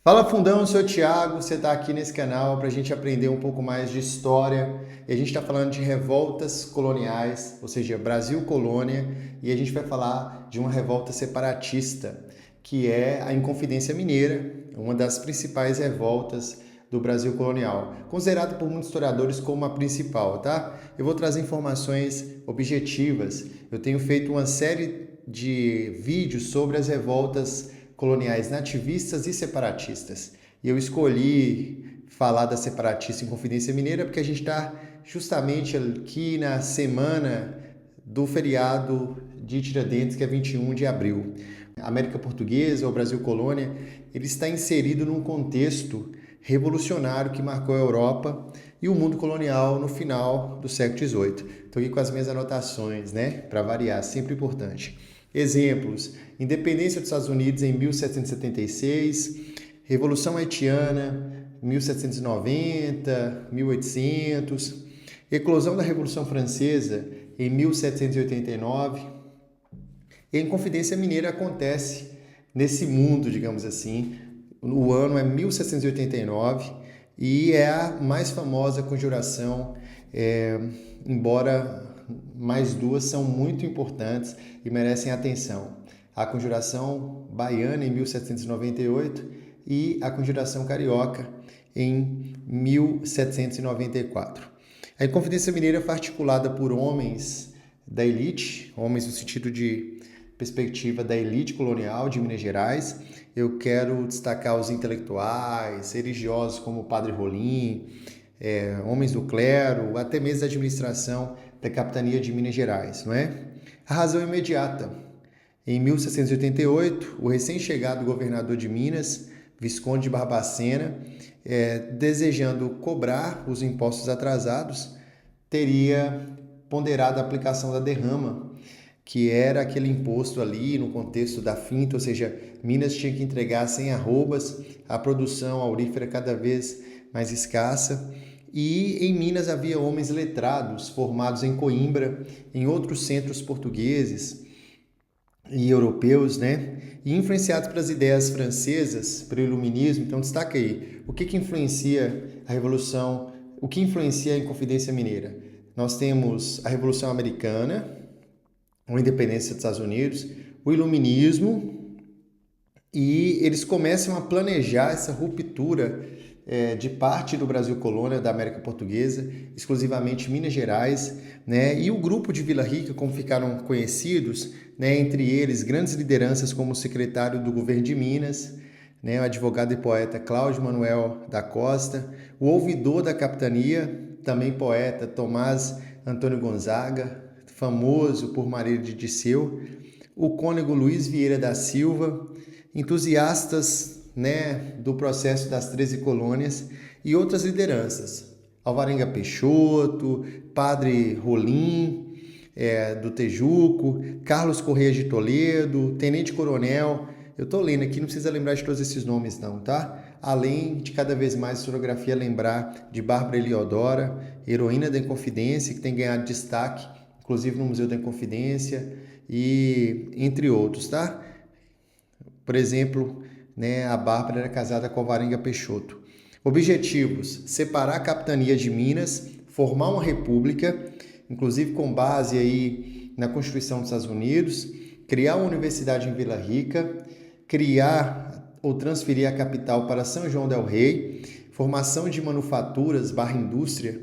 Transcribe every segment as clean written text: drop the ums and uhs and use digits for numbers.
Fala Fundão, eu sou o Thiago, você está aqui nesse canal para a gente aprender um pouco mais de história e a gente está falando de revoltas coloniais, ou seja, Brasil colônia, e a gente vai falar de uma revolta separatista, que é a Inconfidência Mineira, uma das principais revoltas do Brasil colonial, considerado por muitos historiadores como a principal, tá? Eu vou trazer informações objetivas, eu tenho feito uma série de vídeos sobre as revoltas coloniais nativistas e separatistas. E eu escolhi falar da separatista Inconfidência Mineira porque a gente está justamente aqui na semana do feriado de Tiradentes, que é 21 de abril. A América Portuguesa, ou Brasil Colônia, ele está inserido num contexto revolucionário que marcou a Europa e o mundo colonial no final do século XVIII. Estou aqui com as minhas anotações, né? Para variar, sempre importante. Exemplos: independência dos Estados Unidos em 1776, Revolução Haitiana 1790, 1800, eclosão da Revolução Francesa em 1789. E a Inconfidência Mineira acontece nesse mundo, digamos assim. O ano é 1789 e é a mais famosa conjuração, embora mais duas são muito importantes e merecem atenção. A Conjuração Baiana, em 1798, e a Conjuração Carioca, em 1794. A Inconfidência Mineira foi articulada por homens da elite, homens no sentido de perspectiva da elite colonial de Minas Gerais. Eu quero destacar os intelectuais, religiosos como o Padre Rolim, homens do clero, até mesmo da administração da capitania de Minas Gerais, não é? A razão imediata. Em 1788, o recém-chegado governador de Minas, Visconde de Barbacena, desejando cobrar os impostos atrasados, teria ponderado a aplicação da derrama, que era aquele imposto ali no contexto da finta, ou seja, Minas tinha que entregar sem arrobas, a produção aurífera cada vez mais escassa, e em Minas havia homens letrados, formados em Coimbra, em outros centros portugueses e europeus, né? E influenciados pelas ideias francesas, pelo iluminismo. Então destaca aí, o que influencia a Revolução, o que influencia a Inconfidência Mineira? Nós temos a Revolução Americana, a independência dos Estados Unidos, o iluminismo, e eles começam a planejar essa ruptura de parte do Brasil colônia, da América Portuguesa, exclusivamente Minas Gerais, né? E o grupo de Vila Rica, como ficaram conhecidos, né? Entre eles grandes lideranças como o secretário do governo de Minas, né? O advogado e poeta Cláudio Manuel da Costa, o ouvidor da capitania, também poeta Tomás Antônio Gonzaga, famoso por Maria de Disseu, o cônego Luiz Vieira da Silva, entusiastas, né, do processo das 13 colônias e outras lideranças. Alvarenga Peixoto, Padre Rolim, do Tejuco, Carlos Correia de Toledo, Tenente Coronel. Eu estou lendo aqui, não precisa lembrar de todos esses nomes não, tá? Além de cada vez mais a historiografia lembrar de Bárbara Eliodora, heroína da Inconfidência, que tem ganhado destaque, inclusive no Museu da Inconfidência, e entre outros, tá? Por exemplo, né, a Bárbara era casada com Alvarenga Peixoto. Objetivos: separar a capitania de Minas, formar uma república, inclusive com base aí na Constituição dos Estados Unidos, criar uma universidade em Vila Rica, criar ou transferir a capital para São João del Rei, formação de manufaturas / indústria,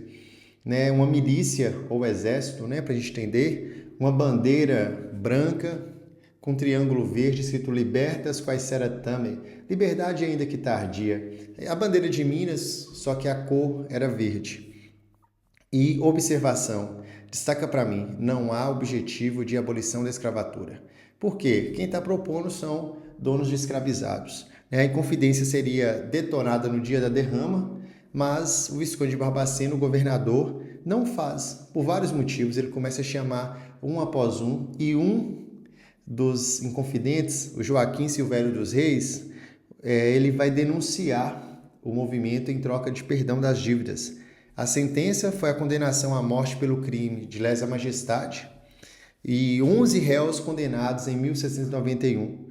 né, uma milícia ou exército, né, para a gente entender, uma bandeira branca com triângulo verde escrito Libertas Quaesera Tamen, liberdade ainda que tardia. A bandeira de Minas, só que a cor era verde. E observação, destaca para mim, não há objetivo de abolição da escravatura. Por quê? Quem está propondo são donos de escravizados. A Inconfidência seria detonada no dia da derrama, mas o Visconde de Barbacena, o governador, não faz, por vários motivos. Ele começa a chamar um após um, e um dos inconfidentes, o Joaquim Silvério dos Reis, ele vai denunciar o movimento em troca de perdão das dívidas. A sentença foi a condenação à morte pelo crime de lesa majestade e 11 réus condenados em 1791.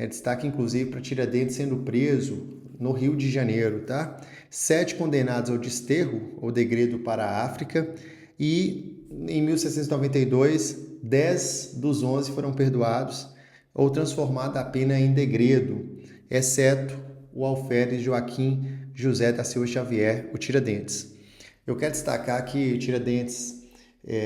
Destaque, inclusive, para Tiradentes sendo preso no Rio de Janeiro, tá? 7 condenados ao desterro ou degredo para a África e em 1692, 10 dos 11 foram perdoados ou transformada a pena em degredo, exceto o alferes Joaquim José da Silva Xavier, o Tiradentes. Eu quero destacar que Tiradentes,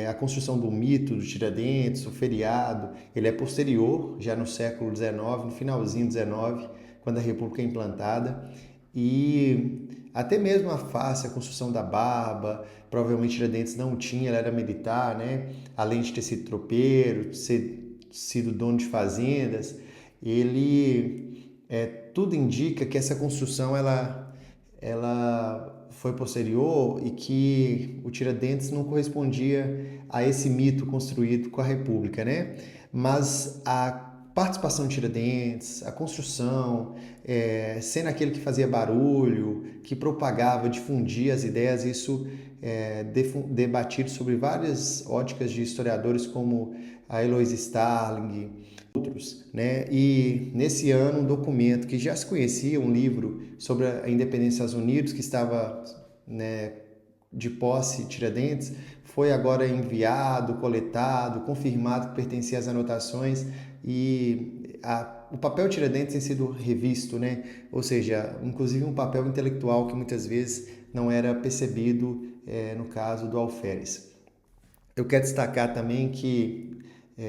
a construção do mito do Tiradentes, o feriado, ele é posterior, já no século XIX, no finalzinho do XIX, quando a República é implantada, e até mesmo a face, a construção da barba, provavelmente Tiradentes não tinha, ele era militar, né? Além de ter sido tropeiro, sido dono de fazendas, tudo indica que essa construção ela foi posterior e que o Tiradentes não correspondia a esse mito construído com a República, né? Mas a participação de Tiradentes, a construção, sendo aquele que fazia barulho, que propagava, difundia as ideias, isso debatido sobre várias óticas de historiadores como a Eloise Starling, outros, né? E nesse ano, um documento que já se conhecia, um livro sobre a independência dos Estados Unidos, que estava, né, de posse Tiradentes, foi agora enviado, coletado, confirmado que pertencia às anotações e o papel Tiradentes tem sido revisto, né? Ou seja, inclusive um papel intelectual que muitas vezes não era percebido no caso do alferes. Eu quero destacar também que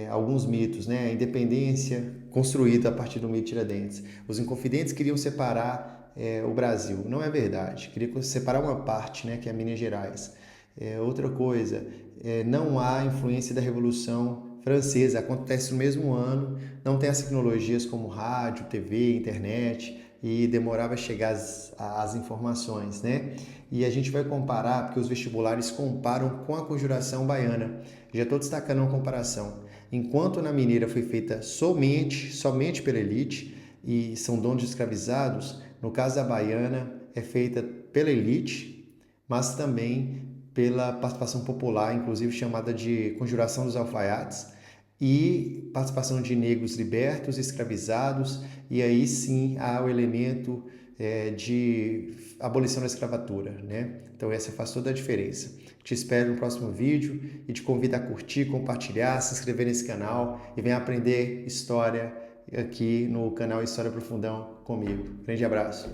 alguns mitos, né? A independência construída a partir do mito Tiradentes. Os inconfidentes queriam separar o Brasil. Não é verdade. Queria separar uma parte, né? Que é Minas Gerais. Outra coisa, não há influência da Revolução Francesa. Acontece no mesmo ano. Não tem as tecnologias como rádio, TV, internet e demorava a chegar as informações, né? E a gente vai comparar, porque os vestibulares comparam com a Conjuração Baiana. Já estou destacando uma comparação. Enquanto na mineira foi feita somente pela elite e são donos escravizados, no caso da baiana é feita pela elite, mas também pela participação popular, inclusive chamada de Conjuração dos Alfaiates, e participação de negros libertos, escravizados, e aí sim há o elemento de abolição da escravatura, né? Então essa faz toda a diferença. Te espero no próximo vídeo e te convido a curtir, compartilhar, se inscrever nesse canal e venha aprender história aqui no canal História Profundão comigo. Grande abraço!